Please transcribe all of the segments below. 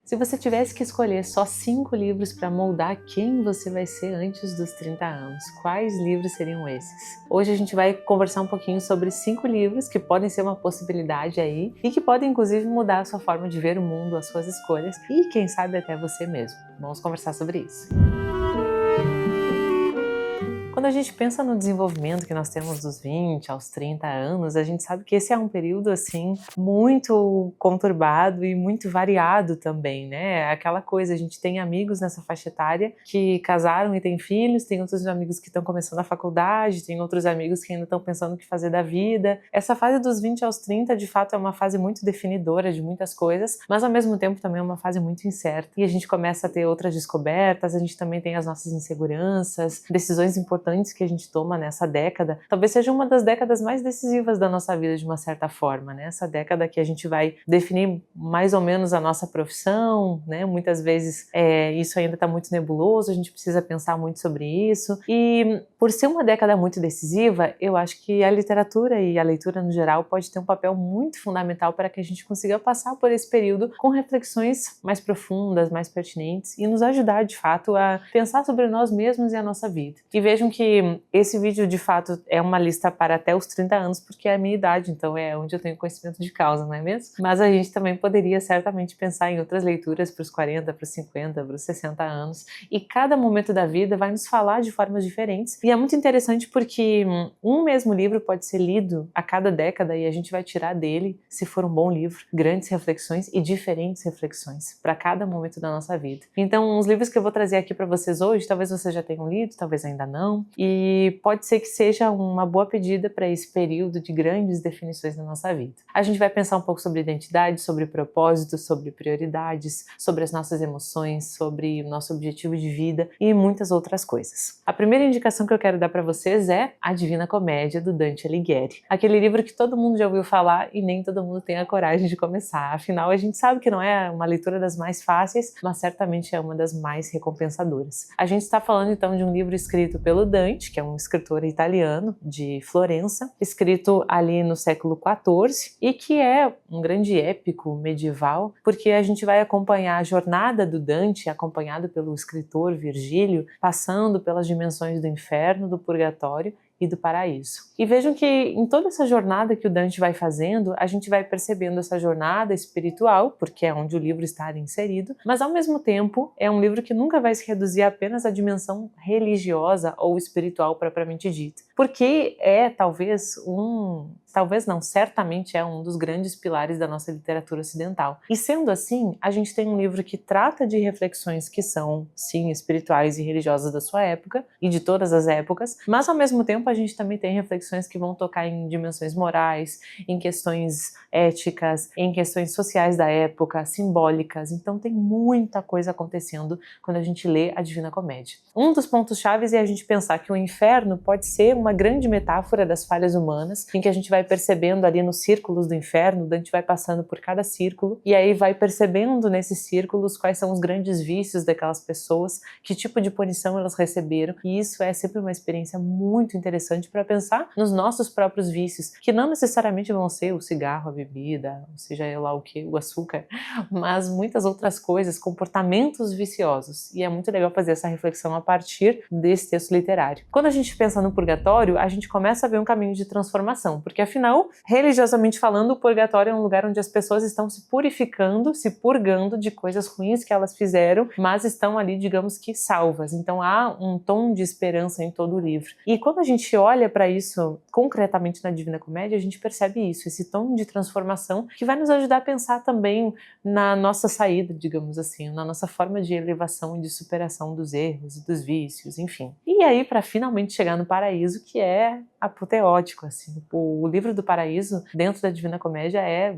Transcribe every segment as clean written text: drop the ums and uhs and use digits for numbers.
Se você tivesse que escolher só 5 livros para moldar quem você vai ser antes dos 30 anos, quais livros seriam esses? Hoje a gente vai conversar um pouquinho sobre 5 livros que podem ser uma possibilidade aí e que podem inclusive mudar a sua forma de ver o mundo, as suas escolhas e quem sabe até você mesmo. Vamos conversar sobre isso. Quando a gente pensa no desenvolvimento que nós temos dos 20 aos 30 anos, a gente sabe que esse é um período assim muito conturbado e muito variado também, né? Aquela coisa, a gente tem amigos nessa faixa etária que casaram e têm filhos, tem outros amigos que estão começando a faculdade, tem outros amigos que ainda estão pensando o que fazer da vida. Essa fase dos 20 aos 30, de fato, é uma fase muito definidora de muitas coisas, mas ao mesmo tempo também é uma fase muito incerta. E a gente começa a ter outras descobertas, a gente também tem as nossas inseguranças, decisões importantes que a gente toma nessa década, talvez seja uma das décadas mais decisivas da nossa vida de uma certa forma, né? Essa década que a gente vai definir mais ou menos a nossa profissão, né? Muitas vezes isso ainda está muito nebuloso, a gente precisa pensar muito sobre isso e por ser uma década muito decisiva, eu acho que a literatura e a leitura no geral pode ter um papel muito fundamental para que a gente consiga passar por esse período com reflexões mais profundas, mais pertinentes e nos ajudar de fato a pensar sobre nós mesmos e a nossa vida. E vejam que esse vídeo de fato é uma lista para até os 30 anos, porque é a minha idade, então é onde eu tenho conhecimento de causa, não é mesmo? Mas a gente também poderia certamente pensar em outras leituras para os 40, para os 50, para os 60 anos, e cada momento da vida vai nos falar de formas diferentes, e é muito interessante porque um mesmo livro pode ser lido a cada década e a gente vai tirar dele, se for um bom livro, grandes reflexões e diferentes reflexões para cada momento da nossa vida. Então, os livros que eu vou trazer aqui para vocês hoje, talvez vocês já tenham lido, talvez ainda não, e pode ser que seja uma boa pedida para esse período de grandes definições na nossa vida. A gente vai pensar um pouco sobre identidade, sobre propósito, sobre prioridades, sobre as nossas emoções, sobre o nosso objetivo de vida e muitas outras coisas. A primeira indicação que eu quero dar para vocês é A Divina Comédia, do Dante Alighieri. Aquele livro que todo mundo já ouviu falar e nem todo mundo tem a coragem de começar. Afinal, a gente sabe que não é uma leitura das mais fáceis, mas certamente é uma das mais recompensadoras. A gente está falando então de um livro escrito pelo Dante, que é um escritor italiano de Florença, escrito ali no século XIV e que é um grande épico medieval, porque a gente vai acompanhar a jornada do Dante, acompanhado pelo escritor Virgílio, passando pelas dimensões do inferno, do purgatório e do paraíso. E vejam que em toda essa jornada que o Dante vai fazendo, a gente vai percebendo essa jornada espiritual, porque é onde o livro está inserido, mas ao mesmo tempo é um livro que nunca vai se reduzir apenas à dimensão religiosa ou espiritual propriamente dita, porque é certamente é um dos grandes pilares da nossa literatura ocidental. E sendo assim, a gente tem um livro que trata de reflexões que são, sim, espirituais e religiosas da sua época e de todas as épocas, mas ao mesmo tempo a gente também tem reflexões que vão tocar em dimensões morais, em questões éticas, em questões sociais da época, simbólicas. Então tem muita coisa acontecendo quando a gente lê a Divina Comédia. Um dos pontos-chave é a gente pensar que o inferno pode ser uma grande metáfora das falhas humanas, em que a gente vai percebendo ali nos círculos do inferno, Dante vai passando por cada círculo e aí vai percebendo nesses círculos quais são os grandes vícios daquelas pessoas, que tipo de punição elas receberam, e isso é sempre uma experiência muito interessante para pensar nos nossos próprios vícios, que não necessariamente vão ser o cigarro, a bebida, seja lá o que, o açúcar, mas muitas outras coisas, comportamentos viciosos, e é muito legal fazer essa reflexão a partir desse texto literário. Quando a gente pensa no purgatório, a gente começa a ver um caminho de transformação, porque afinal, religiosamente falando, o purgatório é um lugar onde as pessoas estão se purificando, se purgando de coisas ruins que elas fizeram, mas estão ali, digamos que salvas. Então há um tom de esperança em todo o livro. E quando a gente olha para isso concretamente na Divina Comédia, a gente percebe isso, esse tom de transformação que vai nos ajudar a pensar também na nossa saída, digamos assim, na nossa forma de elevação e de superação dos erros e dos vícios, enfim. E aí, para finalmente chegar no paraíso, que é apoteótico, assim. O livro do Paraíso, dentro da Divina Comédia, é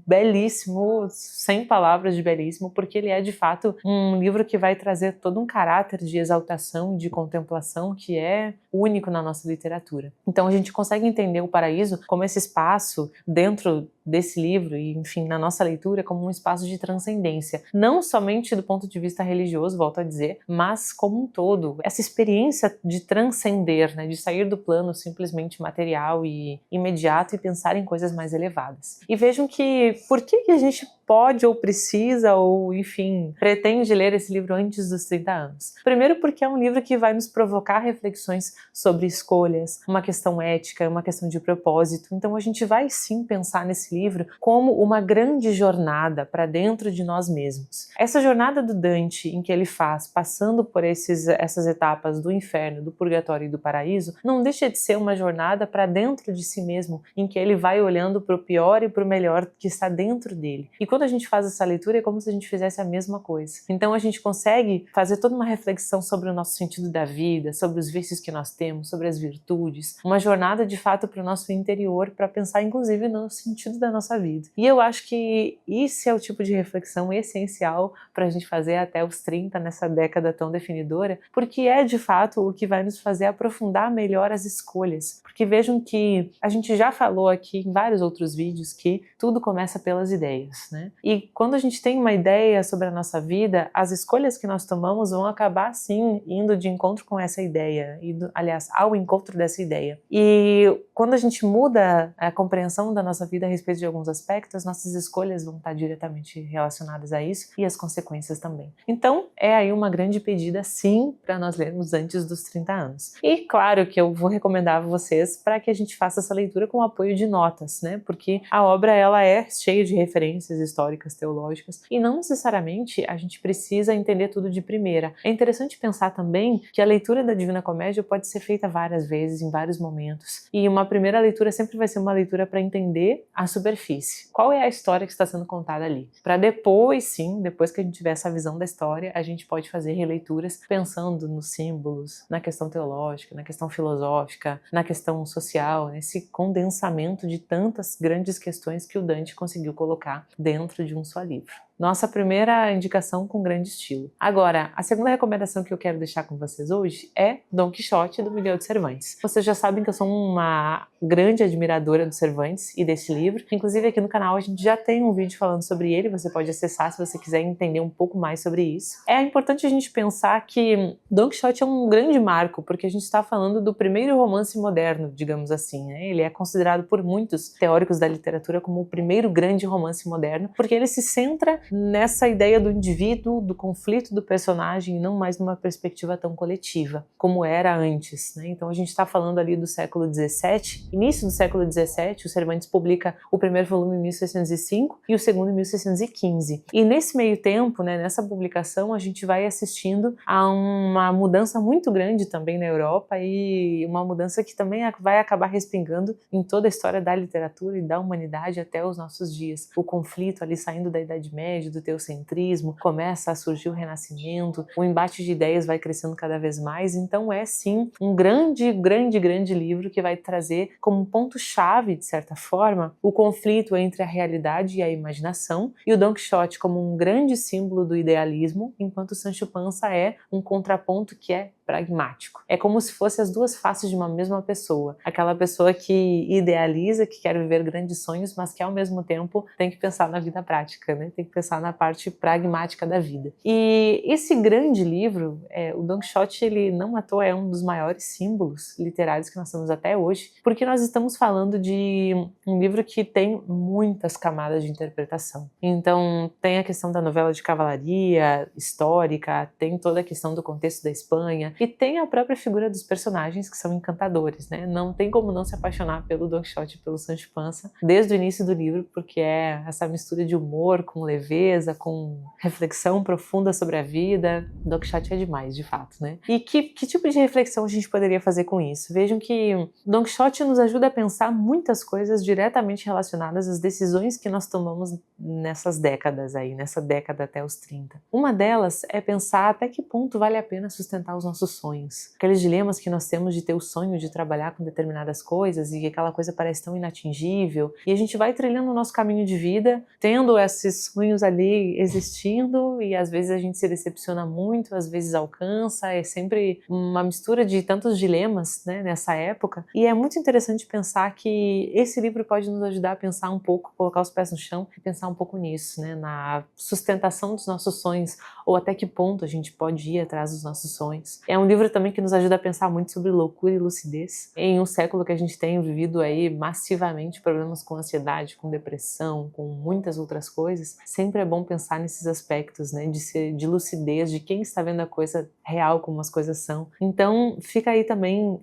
belíssimo, sem palavras de belíssimo, porque ele é, de fato, um livro que vai trazer todo um caráter de exaltação e de contemplação que é único na nossa literatura. Então, a gente consegue entender o Paraíso como esse espaço dentro desse livro e, enfim, na nossa leitura, como um espaço de transcendência. Não somente do ponto de vista religioso, volto a dizer, mas como um todo. Essa experiência de transcender, né, de sair do plano simplesmente material e imediato e pensar em coisas mais elevadas. E vejam que, por que a gente pode ou precisa ou, enfim, pretende ler esse livro antes dos 30 anos? Primeiro porque é um livro que vai nos provocar reflexões sobre escolhas, uma questão ética, uma questão de propósito. Então a gente vai sim pensar nesse livro como uma grande jornada para dentro de nós mesmos. Essa jornada do Dante, em que ele faz, passando por essas etapas do inferno, do purgatório e do paraíso, não deixa de ser uma jornada para dentro de si mesmo, em que ele vai olhando para o pior e para o melhor que está dentro dele. E quando a gente faz essa leitura é como se a gente fizesse a mesma coisa. Então a gente consegue fazer toda uma reflexão sobre o nosso sentido da vida, sobre os vícios que nós temos, sobre as virtudes, uma jornada de fato para o nosso interior, para pensar inclusive no sentido da nossa vida. E eu acho que esse é o tipo de reflexão essencial para a gente fazer até os 30 nessa década tão definidora, porque é de fato o que vai nos fazer aprofundar melhor as escolhas. Porque vejam que a gente já falou aqui em vários outros vídeos que tudo começa pelas ideias, né? E quando a gente tem uma ideia sobre a nossa vida, as escolhas que nós tomamos vão acabar sim indo de encontro com essa ideia, aliás, ao encontro dessa ideia. E quando a gente muda a compreensão da nossa vida a respeito de alguns aspectos, nossas escolhas vão estar diretamente relacionadas a isso e as consequências também. Então, é aí uma grande pedida sim para nós lermos antes dos 30 anos. E claro que eu vou recomendar a vocês para que a gente faça essa leitura com o apoio de notas, né? Porque a obra ela é cheia de referências históricas, teológicas, e não necessariamente a gente precisa entender tudo de primeira. É interessante pensar também que a leitura da Divina Comédia pode ser feita várias vezes, em vários momentos, e uma primeira leitura sempre vai ser uma leitura para entender a superfície. Qual é a história que está sendo contada ali? Para depois, sim, depois que a gente tiver essa visão da história, a gente pode fazer releituras pensando nos símbolos, na questão teológica, na questão filosófica, na questão social, nesse condensamento de tantas grandes questões que o Dante conseguiu colocar dentro de um só livro. Nossa primeira indicação com grande estilo. Agora, a segunda recomendação que eu quero deixar com vocês hoje é Dom Quixote, do Miguel de Cervantes. Vocês já sabem que eu sou uma grande admiradora do Cervantes e desse livro. Inclusive aqui no canal a gente já tem um vídeo falando sobre ele, você pode acessar se você quiser entender um pouco mais sobre isso. É importante a gente pensar que Dom Quixote é um grande marco, porque a gente está falando do primeiro romance moderno, digamos assim, né? Ele é considerado por muitos teóricos da literatura como o primeiro grande romance moderno, porque ele se centra nessa ideia do indivíduo, do conflito do personagem, e não mais numa perspectiva tão coletiva, como era antes, né? Então a gente está falando ali do século XVII, início do século XVII, o Cervantes publica o primeiro volume em 1605 e o segundo em 1615. E nesse meio tempo, né, nessa publicação, a gente vai assistindo a uma mudança muito grande também na Europa, e uma mudança que também vai acabar respingando em toda a história da literatura e da humanidade até os nossos dias. O conflito ali saindo da Idade Média, do teocentrismo, começa a surgir o Renascimento, o embate de ideias vai crescendo cada vez mais, então é sim um grande livro que vai trazer como ponto-chave, de certa forma, o conflito entre a realidade e a imaginação, e o Dom Quixote como um grande símbolo do idealismo, enquanto o Sancho Panza é um contraponto que é pragmático. É como se fossem as duas faces de uma mesma pessoa. Aquela pessoa que idealiza, que quer viver grandes sonhos, mas que ao mesmo tempo tem que pensar na vida prática, né? Tem que pensar na parte pragmática da vida. E esse grande livro, o Dom Quixote, ele não à toa é um dos maiores símbolos literários que nós temos até hoje, porque nós estamos falando de um livro que tem muitas camadas de interpretação. Então, tem a questão da novela de cavalaria histórica, tem toda a questão do contexto da Espanha, e tem a própria figura dos personagens que são encantadores, né? Não tem como não se apaixonar pelo Dom Quixote e pelo Sancho Panza desde o início do livro, porque é essa mistura de humor com leveza, com reflexão profunda sobre a vida. Dom Quixote é demais, de fato, né? E que tipo de reflexão a gente poderia fazer com isso? Vejam que Dom Quixote nos ajuda a pensar muitas coisas diretamente relacionadas às decisões que nós tomamos nessas décadas aí, nessa década até os 30. Uma delas é pensar até que ponto vale a pena sustentar os nossos sonhos. Aqueles dilemas que nós temos de ter o sonho de trabalhar com determinadas coisas e aquela coisa parece tão inatingível, e a gente vai trilhando o nosso caminho de vida, tendo esses sonhos ali existindo, e às vezes a gente se decepciona muito, às vezes alcança, é sempre uma mistura de tantos dilemas, né, nessa época, e é muito interessante pensar que esse livro pode nos ajudar a pensar um pouco, colocar os pés no chão e pensar um pouco nisso, né? Na sustentação dos nossos sonhos, ou até que ponto a gente pode ir atrás dos nossos sonhos. É um livro também que nos ajuda a pensar muito sobre loucura e lucidez. Em um século que a gente tem vivido aí massivamente problemas com ansiedade, com depressão, com muitas outras coisas, sempre é bom pensar nesses aspectos, né? De lucidez, de quem está vendo a coisa real como as coisas são. Então fica aí também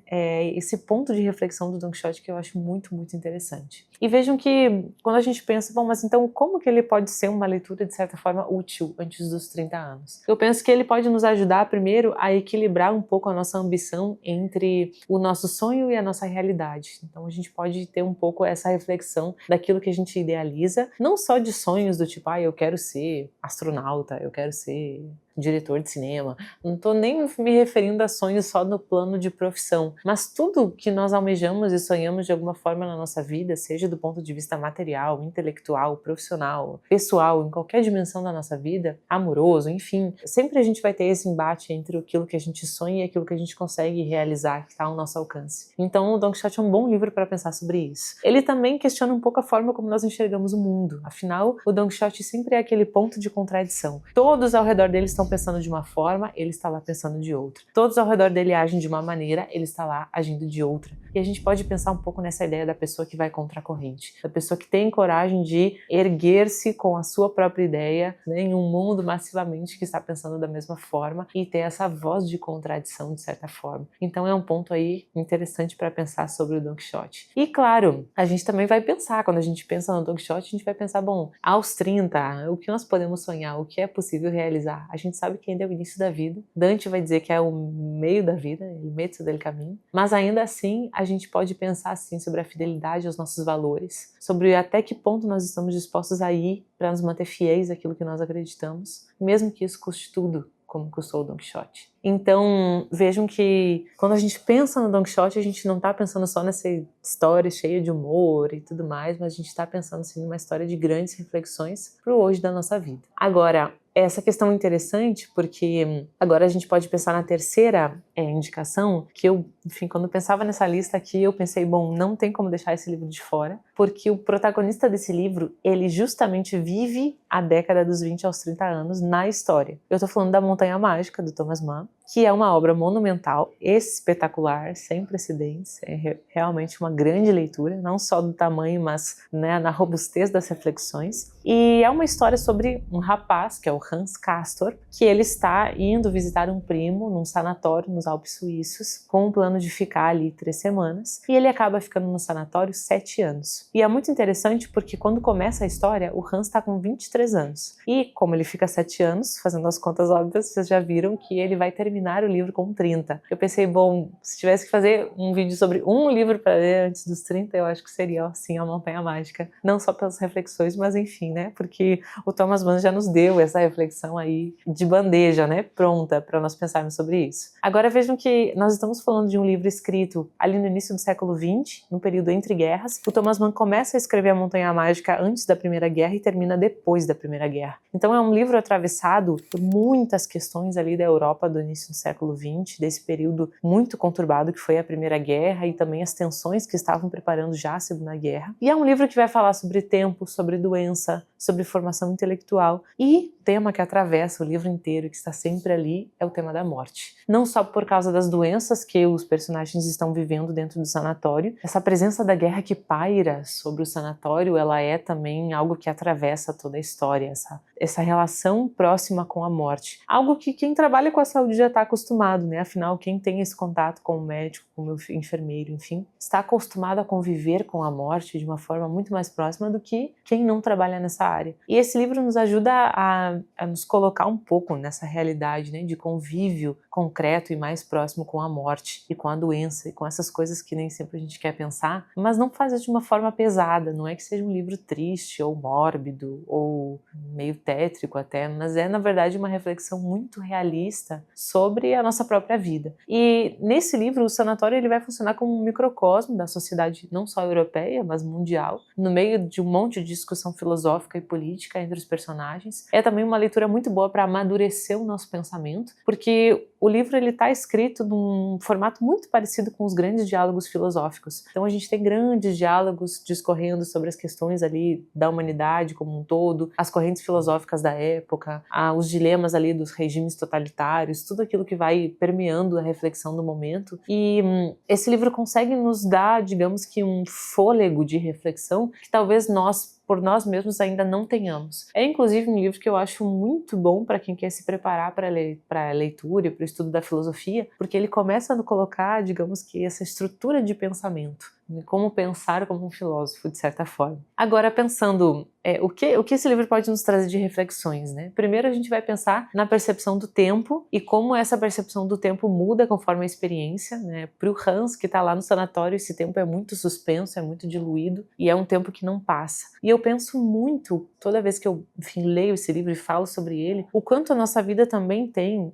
esse ponto de reflexão do Don Quixote que eu acho muito, muito interessante. E vejam que quando a gente pensa, bom, mas então como que ele pode ser uma leitura de certa forma útil antes dos 30 anos? Eu penso que ele pode nos ajudar primeiro a equilibrar um pouco a nossa ambição entre o nosso sonho e a nossa realidade. Então a gente pode ter um pouco essa reflexão daquilo que a gente idealiza, não só de sonhos do tipo, eu quero ser astronauta, eu quero ser diretor de cinema. Não estou nem me referindo a sonhos só no plano de profissão, mas tudo que nós almejamos e sonhamos de alguma forma na nossa vida, seja do ponto de vista material, intelectual, profissional, pessoal, em qualquer dimensão da nossa vida, amoroso, enfim, sempre a gente vai ter esse embate entre aquilo que a gente sonha e aquilo que a gente consegue realizar, que está ao nosso alcance. Então o Don Quixote é um bom livro para pensar sobre isso. Ele também questiona um pouco a forma como nós enxergamos o mundo. Afinal, o Don Quixote sempre é aquele ponto de contradição. Todos ao redor dele estão pensando de uma forma, ele está lá pensando de outra. Todos ao redor dele agem de uma maneira, ele está lá agindo de outra. E a gente pode pensar um pouco nessa ideia da pessoa que vai contra a corrente, da pessoa que tem coragem de erguer-se com a sua própria ideia, né, em um mundo massivamente que está pensando da mesma forma e ter essa voz de contradição de certa forma. Então é um ponto aí interessante para pensar sobre o Don Quixote. E claro, a gente também vai pensar, quando a gente pensa no Don Quixote, a gente vai pensar, bom, aos 30, o que nós podemos sonhar, o que é possível realizar? A gente sabe que ainda é o início da vida. Dante vai dizer que é o meio da vida, il mezzo del cammino. Mas ainda assim, a gente pode pensar assim sobre a fidelidade aos nossos valores, sobre até que ponto nós estamos dispostos a ir para nos manter fiéis àquilo que nós acreditamos, mesmo que isso custe tudo, como custou o Don Quixote. Então, vejam que quando a gente pensa no Don Quixote, a gente não está pensando só nessa história cheia de humor e tudo mais, mas a gente está pensando sim numa história de grandes reflexões para o hoje da nossa vida. Agora, essa questão é interessante porque agora a gente pode pensar na terceira indicação, que eu, enfim, quando eu pensava nessa lista aqui, eu pensei, bom, não tem como deixar esse livro de fora, porque o protagonista desse livro, ele justamente vive a década dos 20 aos 30 anos na história. Eu tô falando da Montanha Mágica, do Thomas Mann, que é uma obra monumental, espetacular, sem precedentes, é realmente uma grande leitura, não só do tamanho, mas né, na robustez das reflexões. E é uma história sobre um rapaz, que é o Hans Castor, que ele está indo visitar um primo num sanatório nos Alpes Suíços, com um plano de ficar ali 3 semanas, e ele acaba ficando no sanatório 7 anos. E é muito interessante porque quando começa a história, o Hans está com 23 anos. E como ele fica 7 anos, fazendo as contas óbvias, vocês já viram que ele vai terminar o livro com 30. Eu pensei, bom, se tivesse que fazer um vídeo sobre um livro para ler antes dos 30, eu acho que seria, sim, A Montanha Mágica. Não só pelas reflexões, mas enfim, né? Porque o Thomas Mann já nos deu essa reflexão aí de bandeja, né? Pronta para nós pensarmos sobre isso. Agora vejam que nós estamos falando de um livro escrito ali no início do século XX, no período entre guerras. O Thomas Mann começa a escrever A Montanha Mágica antes da Primeira Guerra e termina depois da Primeira Guerra. Então é um livro atravessado por muitas questões ali da Europa do início do século XX, desse período muito conturbado que foi a Primeira Guerra e também as tensões que estavam preparando já a Segunda Guerra. E é um livro que vai falar sobre tempo, sobre doença, sobre formação intelectual e o tema que atravessa o livro inteiro, que está sempre ali, é o tema da morte. Não só por causa das doenças que os personagens estão vivendo dentro do sanatório, essa presença da guerra que paira sobre o sanatório, ela é também algo que atravessa toda a história, essa relação próxima com a morte. Algo que quem trabalha com a saúde já está acostumado, né? Afinal, quem tem esse contato com o médico, com o enfermeiro, enfim, está acostumado a conviver com a morte de uma forma muito mais próxima do que quem não trabalha nessa área. E esse livro nos ajuda a nos colocar um pouco nessa realidade, né, de convívio concreto e mais próximo com a morte e com a doença e com essas coisas que nem sempre a gente quer pensar, mas não faz isso de uma forma pesada, não é que seja um livro triste ou mórbido ou meio tétrico até, mas é na verdade uma reflexão muito realista sobre a nossa própria vida. E nesse livro o sanatório ele vai funcionar como um microcosmo da sociedade não só europeia, mas mundial, no meio de um monte de discussão filosófica e política entre os personagens. É também uma leitura muito boa para amadurecer o nosso pensamento, porque o livro ele está escrito num formato muito parecido com os grandes diálogos filosóficos. Então a gente tem grandes diálogos discorrendo sobre as questões ali da humanidade como um todo, as correntes filosóficas da época, os dilemas ali dos regimes totalitários, tudo aquilo que vai permeando a reflexão do momento. E esse livro consegue nos dar, digamos que um fôlego de reflexão que talvez nós, por nós mesmos, ainda não tenhamos. É inclusive um livro que eu acho muito bom para quem quer se preparar para a leitura e para o estudo da filosofia, porque ele começa a colocar, digamos que, essa estrutura de pensamento, como pensar como um filósofo, de certa forma. Agora, pensando o que esse livro pode nos trazer de reflexões, né? Primeiro a gente vai pensar na percepção do tempo e como essa percepção do tempo muda conforme a experiência, né? Para o Hans, que está lá no sanatório, esse tempo é muito suspenso, é muito diluído e é um tempo que não passa. E eu penso muito, toda vez que eu, enfim, leio esse livro e falo sobre ele, o quanto a nossa vida também tem,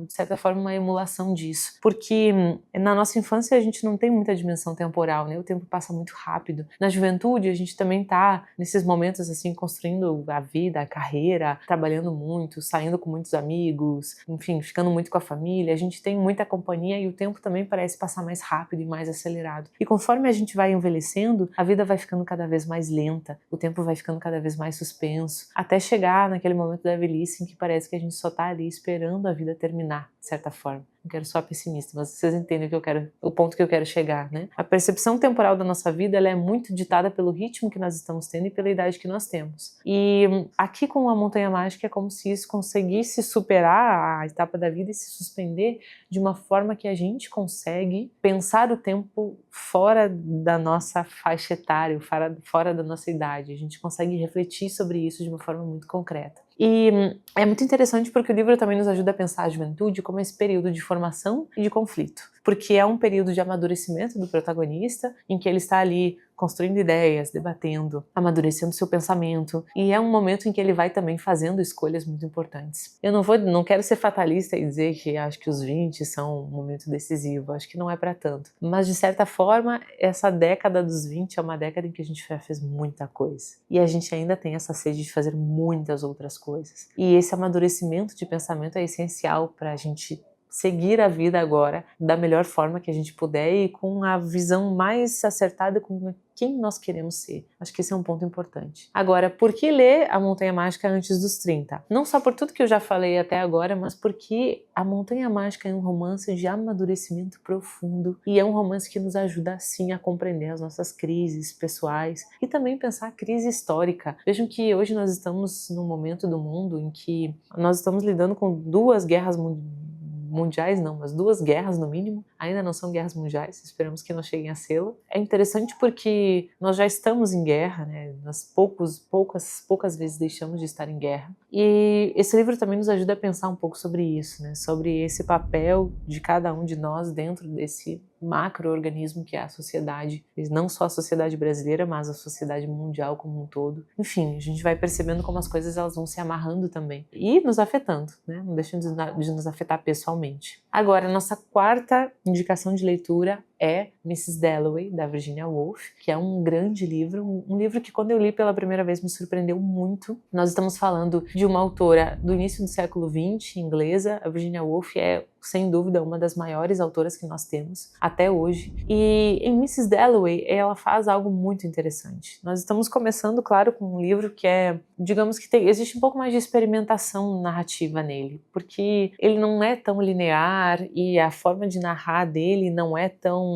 de certa forma, uma emulação disso. Porque na nossa infância a gente não tem muita dimensão temporal, né? O tempo passa muito rápido. Na juventude a gente também está nesses momentos assim, construindo a vida, a carreira, trabalhando muito, saindo com muitos amigos, enfim, ficando muito com a família. A gente tem muita companhia e o tempo também parece passar mais rápido e mais acelerado. E conforme a gente vai envelhecendo, a vida vai ficando cada vez mais lenta, o tempo vai ficando cada vez mais suspenso, até chegar naquele momento da velhice em que parece que a gente só está ali esperando a vida terminar, de certa forma. Não quero soar pessimista, mas vocês entendem o ponto que eu quero chegar, né? A percepção temporal da nossa vida, ela é muito ditada pelo ritmo que nós estamos tendo e pela idade que nós temos. E aqui com a Montanha Mágica é como se isso conseguisse superar a etapa da vida e se suspender de uma forma que a gente consegue pensar o tempo fora da nossa faixa etária, fora da nossa idade. A gente consegue refletir sobre isso de uma forma muito concreta. E é muito interessante porque o livro também nos ajuda a pensar a juventude como esse período de formação e de conflito, porque é um período de amadurecimento do protagonista, em que ele está ali construindo ideias, debatendo, amadurecendo seu pensamento, e é um momento em que ele vai também fazendo escolhas muito importantes. Eu não quero ser fatalista e dizer que acho que os 20 são um momento decisivo, acho que não é para tanto, mas de certa forma essa década dos 20 é uma década em que a gente já fez muita coisa, e a gente ainda tem essa sede de fazer muitas outras coisas, e esse amadurecimento de pensamento é essencial para a gente seguir a vida agora da melhor forma que a gente puder e com a visão mais acertada com quem nós queremos ser. Acho que esse é um ponto importante. Agora, por que ler A Montanha Mágica antes dos 30? Não só por tudo que eu já falei até agora, mas porque A Montanha Mágica é um romance de amadurecimento profundo e é um romance que nos ajuda, sim, a compreender as nossas crises pessoais e também pensar a crise histórica. Vejam que hoje nós estamos num momento do mundo em que nós estamos lidando com duas guerras mundiais não, mas duas guerras no mínimo, ainda não são guerras mundiais, esperamos que não cheguem a sê-lo. É interessante porque nós já estamos em guerra, né? Nós poucas vezes deixamos de estar em guerra. E esse livro também nos ajuda a pensar um pouco sobre isso, né? Sobre esse papel de cada um de nós dentro desse macro-organismo que é a sociedade, não só a sociedade brasileira, mas a sociedade mundial como um todo. Enfim, a gente vai percebendo como as coisas elas vão se amarrando também e nos afetando, né? Não deixam de nos afetar pessoalmente. Agora, a nossa quarta indicação de leitura é Mrs. Dalloway, da Virginia Woolf, que é um grande livro, um livro que quando eu li pela primeira vez me surpreendeu muito. Nós estamos falando de uma autora do início do século XX, inglesa. A Virginia Woolf é, sem dúvida, uma das maiores autoras que nós temos até hoje. E em Mrs. Dalloway, ela faz algo muito interessante. Nós estamos começando, claro, com um livro que é, digamos que existe um pouco mais de experimentação narrativa nele, porque ele não é tão linear e a forma de narrar dele não é tão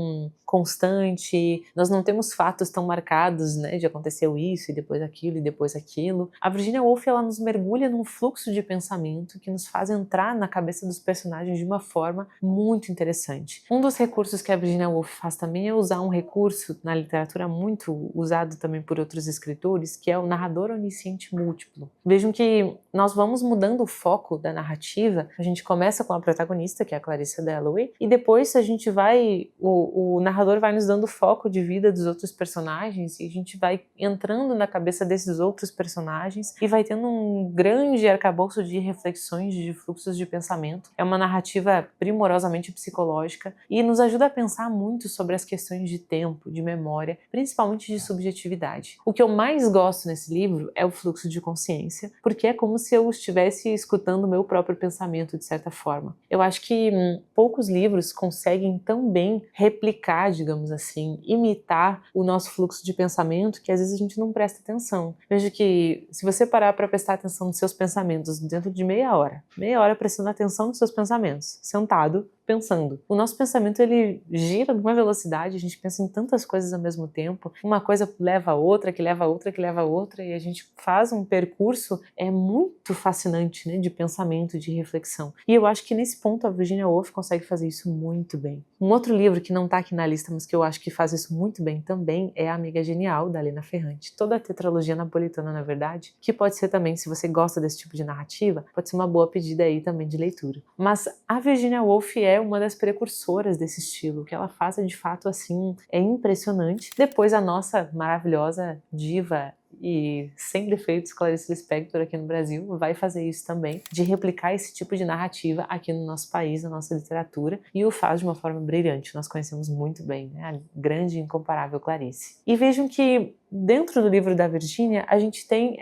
constante, nós não temos fatos tão marcados, né, de aconteceu isso e depois aquilo e depois aquilo. A Virginia Woolf, ela nos mergulha num fluxo de pensamento que nos faz entrar na cabeça dos personagens de uma forma muito interessante. Um dos recursos que a Virginia Woolf faz também é usar um recurso na literatura muito usado também por outros escritores, que é o narrador onisciente múltiplo. Vejam que nós vamos mudando o foco da narrativa, a gente começa com a protagonista, que é a Clarissa Dalloway, e depois a gente vai, o narrador narrador vai nos dando foco de vida dos outros personagens e a gente vai entrando na cabeça desses outros personagens e vai tendo um grande arcabouço de reflexões, de fluxos de pensamento. É uma narrativa primorosamente psicológica e nos ajuda a pensar muito sobre as questões de tempo, de memória, principalmente de subjetividade. O que eu mais gosto nesse livro é o fluxo de consciência, porque é como se eu estivesse escutando o meu próprio pensamento, de certa forma. Eu acho que poucos livros conseguem tão bem replicar, digamos assim, imitar o nosso fluxo de pensamento, que às vezes a gente não presta atenção. Veja que se você parar para prestar atenção nos seus pensamentos dentro de meia hora prestando atenção nos seus pensamentos, sentado, pensando. O nosso pensamento, ele gira numa velocidade, a gente pensa em tantas coisas ao mesmo tempo, uma coisa leva a outra, que leva a outra, que leva a outra, e a gente faz um percurso muito fascinante, né, de pensamento, de reflexão. E eu acho que nesse ponto a Virginia Woolf consegue fazer isso muito bem. Um outro livro que não está aqui na lista, mas que eu acho que faz isso muito bem também, é A Amiga Genial, da Lena Ferrante. Toda a tetralogia napolitana, na verdade, que pode ser também, se você gosta desse tipo de narrativa, pode ser uma boa pedida aí também de leitura. Mas a Virginia Woolf é uma das precursoras desse estilo. O que ela faz é de fato assim, é impressionante. Depois a nossa maravilhosa diva e sem defeitos Clarice Lispector aqui no Brasil vai fazer isso também, de replicar esse tipo de narrativa aqui no nosso país, na nossa literatura, e o faz de uma forma brilhante. Nós conhecemos muito bem, né, a grande e incomparável Clarice. E vejam que dentro do livro da Virginia, a gente tem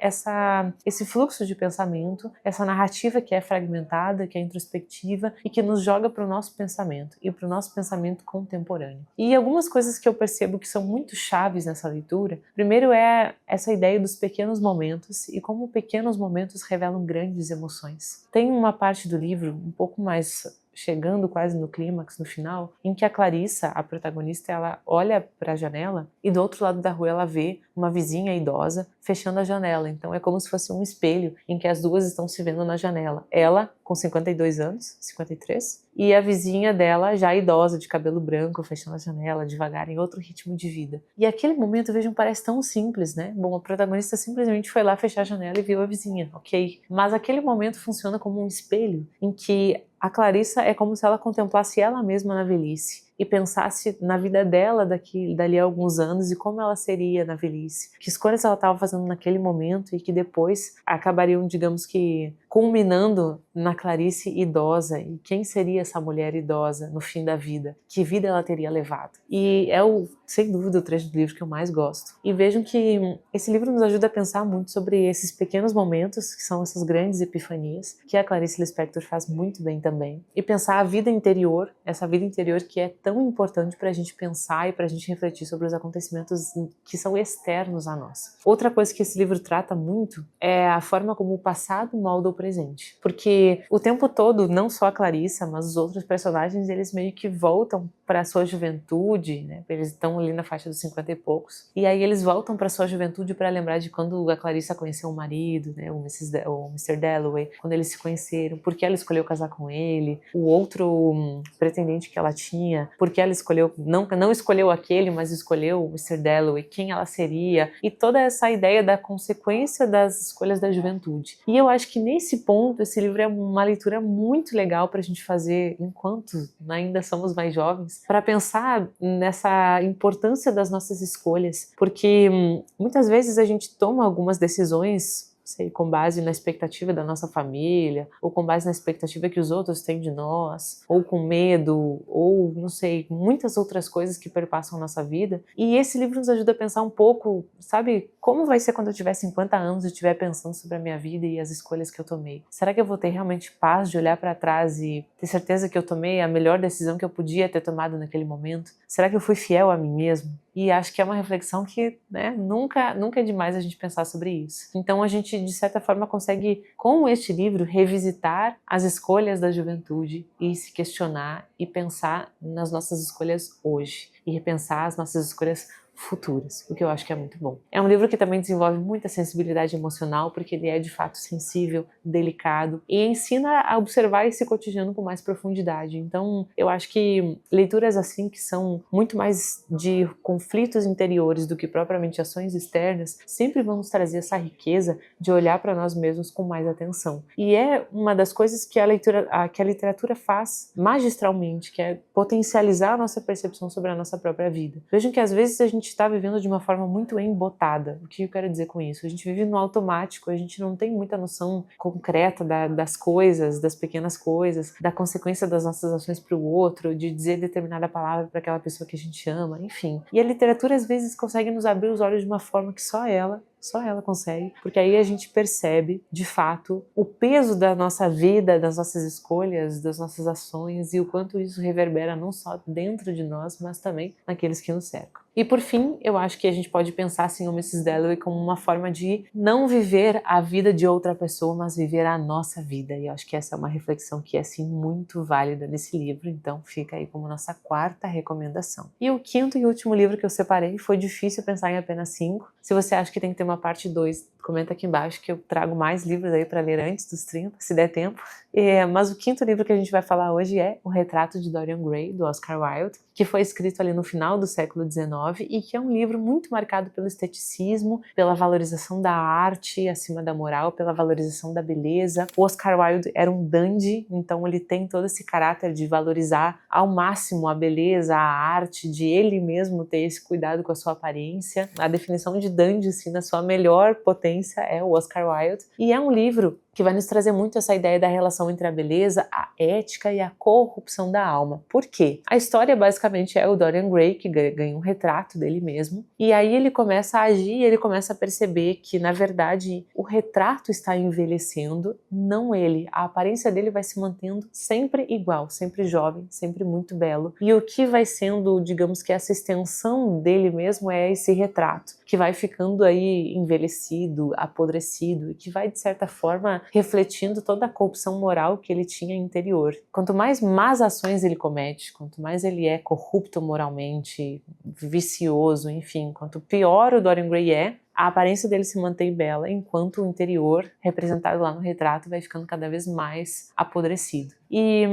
esse fluxo de pensamento, essa narrativa que é fragmentada, que é introspectiva e que nos joga para o nosso pensamento e para o nosso pensamento contemporâneo. E algumas coisas que eu percebo que são muito chaves nessa leitura, primeiro é essa ideia dos pequenos momentos e como pequenos momentos revelam grandes emoções. Tem uma parte do livro um pouco mais chegando quase no clímax, no final, em que a Clarissa, a protagonista, ela olha para a janela e do outro lado da rua ela vê uma vizinha idosa fechando a janela. Então é como se fosse um espelho em que as duas estão se vendo na janela. Ela com 52 anos, 53, e a vizinha dela já idosa, de cabelo branco, fechando a janela, devagar, em outro ritmo de vida. E aquele momento, vejam, parece tão simples, né? Bom, a protagonista simplesmente foi lá fechar a janela e viu a vizinha, ok? Mas aquele momento funciona como um espelho em que a Clarissa é como se ela contemplasse ela mesma na velhice e pensasse na vida dela dali a alguns anos e como ela seria na velhice, que escolhas ela estava fazendo naquele momento e que depois acabariam, digamos que, culminando na Clarice idosa. E quem seria essa mulher idosa no fim da vida? Que vida ela teria levado? E é, sem dúvida, o trecho do livro que eu mais gosto. E vejam que esse livro nos ajuda a pensar muito sobre esses pequenos momentos, que são essas grandes epifanias, que a Clarice Lispector faz muito bem também. E pensar a vida interior, essa vida interior que é tão importante para a gente pensar e para a gente refletir sobre os acontecimentos que são externos a nós. Outra coisa que esse livro trata muito é a forma como o passado molda o presente. Porque o tempo todo, não só a Clarissa, mas os outros personagens, eles meio que voltam para a sua juventude, né? Eles estão ali na faixa dos 50 e poucos. E aí eles voltam para a sua juventude para lembrar de quando a Clarissa conheceu o marido, né? O Mr. Dalloway, quando eles se conheceram, por que ela escolheu casar com ele, o outro pretendente que ela tinha, por que ela escolheu, não escolheu aquele, mas escolheu o Mr. Dalloway, quem ela seria, e toda essa ideia da consequência das escolhas da juventude. E eu acho que nesse ponto, esse livro é uma leitura muito legal para a gente fazer enquanto ainda somos mais jovens, para pensar nessa importância das nossas escolhas, porque muitas vezes a gente toma algumas decisões, sei, com base na expectativa da nossa família, ou com base na expectativa que os outros têm de nós, ou com medo, ou, não sei, muitas outras coisas que perpassam a nossa vida. E esse livro nos ajuda a pensar um pouco, sabe, como vai ser quando eu tiver 50 anos e estiver pensando sobre a minha vida e as escolhas que eu tomei? Será que eu vou ter realmente paz de olhar para trás e ter certeza que eu tomei a melhor decisão que eu podia ter tomado naquele momento? Será que eu fui fiel a mim mesmo? E acho que é uma reflexão que, né, nunca é demais a gente pensar sobre isso. Então a gente, de certa forma, consegue, com este livro, revisitar as escolhas da juventude e se questionar e pensar nas nossas escolhas hoje. E repensar as nossas escolhas futuras, o que eu acho que é muito bom. É um livro que também desenvolve muita sensibilidade emocional, porque ele é de fato sensível, delicado e ensina a observar esse cotidiano com mais profundidade. Então, eu acho que leituras assim que são muito mais de conflitos interiores do que propriamente ações externas, sempre vão nos trazer essa riqueza de olhar para nós mesmos com mais atenção. E é uma das coisas que a literatura faz magistralmente, que é potencializar a nossa percepção sobre a nossa própria vida. Vejam que às vezes a gente está vivendo de uma forma muito embotada. O que eu quero dizer com isso? A gente vive no automático, a gente não tem muita noção concreta das coisas, das pequenas coisas, da consequência das nossas ações para o outro, de dizer determinada palavra para aquela pessoa que a gente ama, enfim. E a literatura às vezes consegue nos abrir os olhos de uma forma que só ela consegue, porque aí a gente percebe, de fato, o peso da nossa vida, das nossas escolhas, das nossas ações e o quanto isso reverbera não só dentro de nós, mas também naqueles que nos cercam. E por fim, eu acho que a gente pode pensar assim o Mrs. Dalloway como uma forma de não viver a vida de outra pessoa, mas viver a nossa vida. E eu acho que essa é uma reflexão que é assim muito válida nesse livro, então fica aí como nossa quarta recomendação. E o quinto e último livro que eu separei, foi difícil pensar em apenas 5. Se você acha que tem que ter uma parte 2, comenta aqui embaixo que eu trago mais livros aí para ler antes dos 30, se der tempo. Mas o quinto livro que a gente vai falar hoje é O Retrato de Dorian Gray, do Oscar Wilde, que foi escrito ali no final do século XIX e que é um livro muito marcado pelo esteticismo, pela valorização da arte acima da moral, pela valorização da beleza. O Oscar Wilde era um dandy, então ele tem todo esse caráter de valorizar ao máximo a beleza, a arte, de ele mesmo ter esse cuidado com a sua aparência. A definição de dandy, assim, na sua melhor potência é o Oscar Wilde. E é um livro que vai nos trazer muito essa ideia da relação entre a beleza, a ética e a corrupção da alma. Por quê? A história basicamente é o Dorian Gray, que ganha um retrato dele mesmo, e aí ele começa a agir e ele começa a perceber que, na verdade, o retrato está envelhecendo, não ele. A aparência dele vai se mantendo sempre igual, sempre jovem, sempre muito belo. E o que vai sendo, digamos que essa extensão dele mesmo é esse retrato, que vai ficando aí envelhecido, apodrecido, e que vai, de certa forma, refletindo toda a corrupção moral que ele tinha interior. Quanto mais más ações ele comete, quanto mais ele é corrupto moralmente, vicioso, enfim, quanto pior o Dorian Gray é, a aparência dele se mantém bela, enquanto o interior, representado lá no retrato, vai ficando cada vez mais apodrecido. E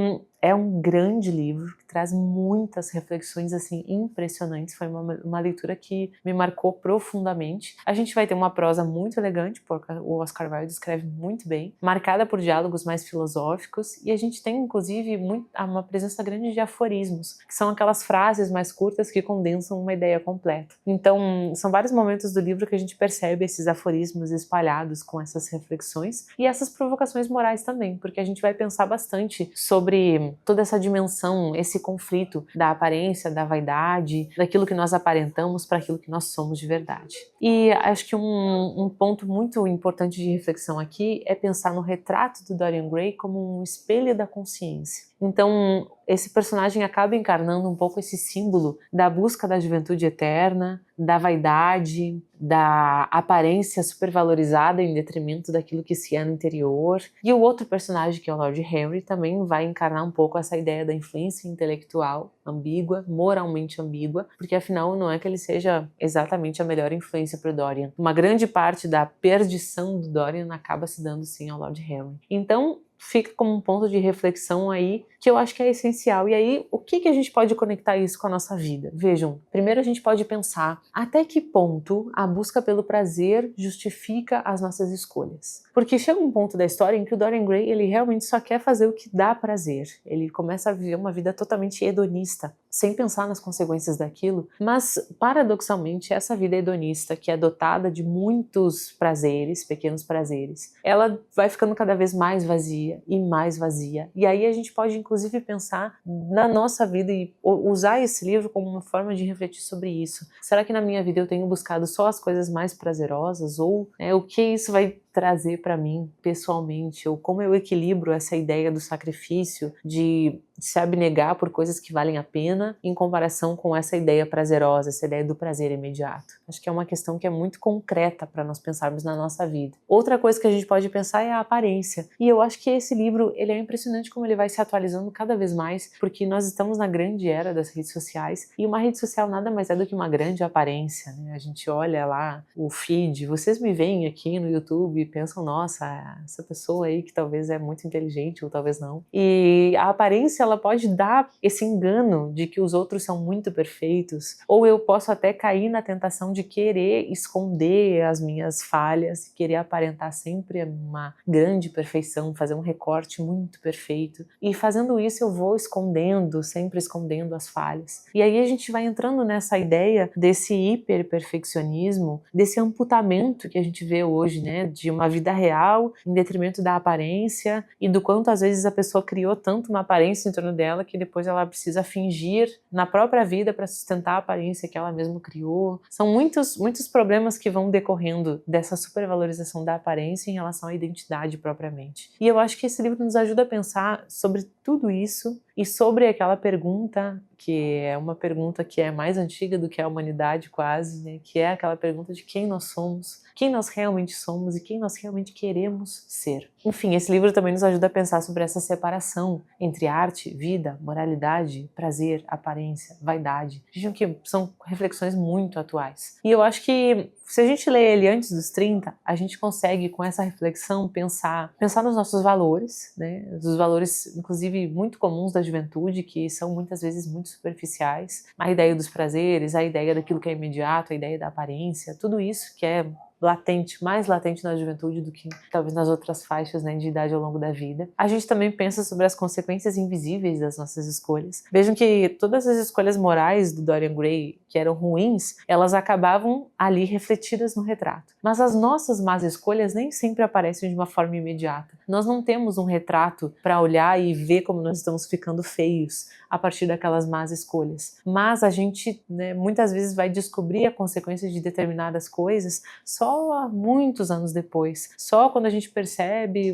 é um grande livro que traz muitas reflexões assim impressionantes. Foi uma leitura que me marcou profundamente. A gente vai ter uma prosa muito elegante, porque o Oscar Wilde escreve muito bem, marcada por diálogos mais filosóficos, e a gente tem inclusive uma presença grande de aforismos, que são aquelas frases mais curtas que condensam uma ideia completa. Então, são vários momentos do livro que a gente percebe esses aforismos espalhados com essas reflexões e essas provocações morais também, porque a gente vai pensar bastante sobre toda essa dimensão, esse conflito da aparência, da vaidade, daquilo que nós aparentamos para aquilo que nós somos de verdade. E acho que um ponto muito importante de reflexão aqui é pensar no retrato do Dorian Gray como um espelho da consciência. Então, esse personagem acaba encarnando um pouco esse símbolo da busca da juventude eterna, da vaidade, da aparência supervalorizada em detrimento daquilo que se é no interior. E o outro personagem, que é o Lord Henry, também vai encarnar um pouco essa ideia da influência intelectual ambígua, moralmente ambígua, porque afinal não é que ele seja exatamente a melhor influência para o Dorian. Uma grande parte da perdição do Dorian acaba se dando sim ao Lord Henry. Então, fica como um ponto de reflexão aí que eu acho que é essencial. E aí, o que a gente pode conectar isso com a nossa vida? Vejam, primeiro a gente pode pensar até que ponto a busca pelo prazer justifica as nossas escolhas. Porque chega um ponto da história em que o Dorian Gray, ele realmente só quer fazer o que dá prazer. Ele começa a viver uma vida totalmente hedonista, sem pensar nas consequências daquilo, mas paradoxalmente essa vida hedonista, que é dotada de muitos prazeres, pequenos prazeres, ela vai ficando cada vez mais vazia e mais vazia. E aí a gente pode inclusive pensar na nossa vida e usar esse livro como uma forma de refletir sobre isso. Será que na minha vida eu tenho buscado só as coisas mais prazerosas? Ou o que isso vai trazer para mim pessoalmente? Ou como eu equilibro essa ideia do sacrifício, de se abnegar por coisas que valem a pena, em comparação com essa ideia prazerosa, essa ideia do prazer imediato? Acho que é uma questão que é muito concreta para nós pensarmos na nossa vida. Outra coisa que a gente pode pensar é a aparência. E eu acho que esse livro, ele é impressionante como ele vai se atualizando cada vez mais, porque nós estamos na grande era das redes sociais, e uma rede social nada mais é do que uma grande aparência, né? A gente olha lá o feed, vocês me veem aqui no YouTube e pensam, nossa, essa pessoa aí que talvez é muito inteligente ou talvez não. E a aparência, ela pode dar esse engano de que os outros são muito perfeitos, ou eu posso até cair na tentação de querer esconder as minhas falhas, querer aparentar sempre uma grande perfeição, fazer um recorte muito perfeito. E fazendo isso eu vou escondendo, sempre escondendo as falhas. E aí a gente vai entrando nessa ideia desse hiperperfeccionismo, desse amputamento que a gente vê hoje, né, de uma vida real em detrimento da aparência e do quanto às vezes a pessoa criou tanto uma aparência em torno dela que depois ela precisa fingir na própria vida para sustentar a aparência que ela mesma criou. São muitos problemas que vão decorrendo dessa supervalorização da aparência em relação à identidade propriamente. E eu acho que esse livro nos ajuda a pensar sobre tudo isso e sobre aquela pergunta, que é uma pergunta que é mais antiga do que a humanidade quase, né? Que é aquela pergunta de quem nós somos, quem nós realmente somos e quem nós realmente queremos ser. Enfim, esse livro também nos ajuda a pensar sobre essa separação entre arte, vida, moralidade, prazer, aparência, vaidade. Vejam que são reflexões muito atuais. E eu acho que se a gente lê ele antes dos 30, a gente consegue, com essa reflexão, pensar nos nossos valores, né? Os valores, inclusive, muito comuns da juventude, que são muitas vezes muito superficiais. A ideia dos prazeres, a ideia daquilo que é imediato, a ideia da aparência, tudo isso que é latente, mais latente na juventude do que talvez nas outras faixas, né, de idade ao longo da vida. A gente também pensa sobre as consequências invisíveis das nossas escolhas. Vejam que todas as escolhas morais do Dorian Gray, que eram ruins, elas acabavam ali refletidas no retrato. Mas as nossas más escolhas nem sempre aparecem de uma forma imediata. Nós não temos um retrato para olhar e ver como nós estamos ficando feios a partir daquelas más escolhas. Mas a gente, né, muitas vezes vai descobrir a consequência de determinadas coisas só há muitos anos depois, só quando a gente percebe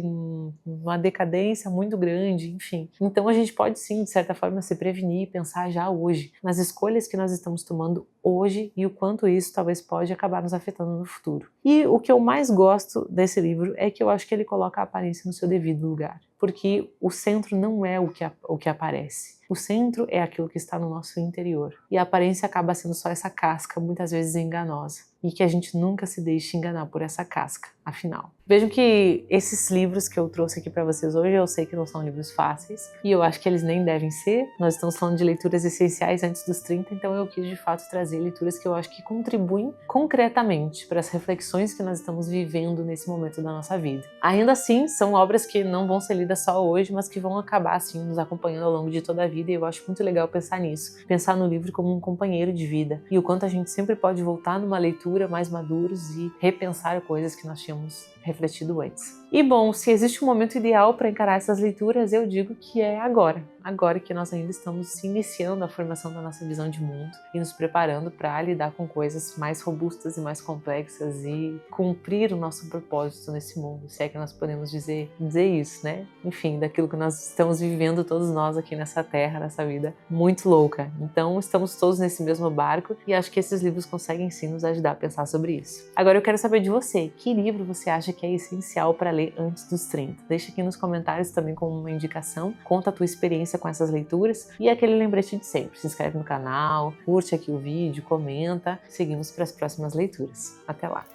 uma decadência muito grande, enfim. Então a gente pode sim, de certa forma, se prevenir e pensar já hoje, nas escolhas que nós estamos tomando hoje e o quanto isso talvez pode acabar nos afetando no futuro. E o que eu mais gosto desse livro é que eu acho que ele coloca a aparência no seu devido lugar, porque o centro não é o que aparece. O centro é aquilo que está no nosso interior. E a aparência acaba sendo só essa casca, muitas vezes enganosa. E que a gente nunca se deixe enganar por essa casca, afinal. Vejam que esses livros que eu trouxe aqui para vocês hoje, eu sei que não são livros fáceis, e eu acho que eles nem devem ser. Nós estamos falando de leituras essenciais antes dos 30, então eu quis de fato trazer leituras que eu acho que contribuem concretamente para as reflexões que nós estamos vivendo nesse momento da nossa vida. Ainda assim, são obras que não vão ser lidas só hoje, mas que vão acabar assim nos acompanhando ao longo de toda a vida, e eu acho muito legal pensar nisso. Pensar no livro como um companheiro de vida, e o quanto a gente sempre pode voltar numa leitura mais maduros e repensar coisas que nós tínhamos refletido antes. E bom, se existe um momento ideal para encarar essas leituras, eu digo que é agora. Agora que nós ainda estamos iniciando a formação da nossa visão de mundo e nos preparando para lidar com coisas mais robustas e mais complexas e cumprir o nosso propósito nesse mundo, se é que nós podemos dizer isso, né? Enfim, daquilo que nós estamos vivendo todos nós aqui nessa terra, nessa vida muito louca. Então, estamos todos nesse mesmo barco e acho que esses livros conseguem sim nos ajudar a pensar sobre isso. Agora eu quero saber de você, que livro você acha que é essencial para ler antes dos 30? Deixa aqui nos comentários também como uma indicação, conta a tua experiência com essas leituras e aquele lembrete de sempre. Se inscreve no canal, curte aqui o vídeo, comenta. Seguimos para as próximas leituras. Até lá!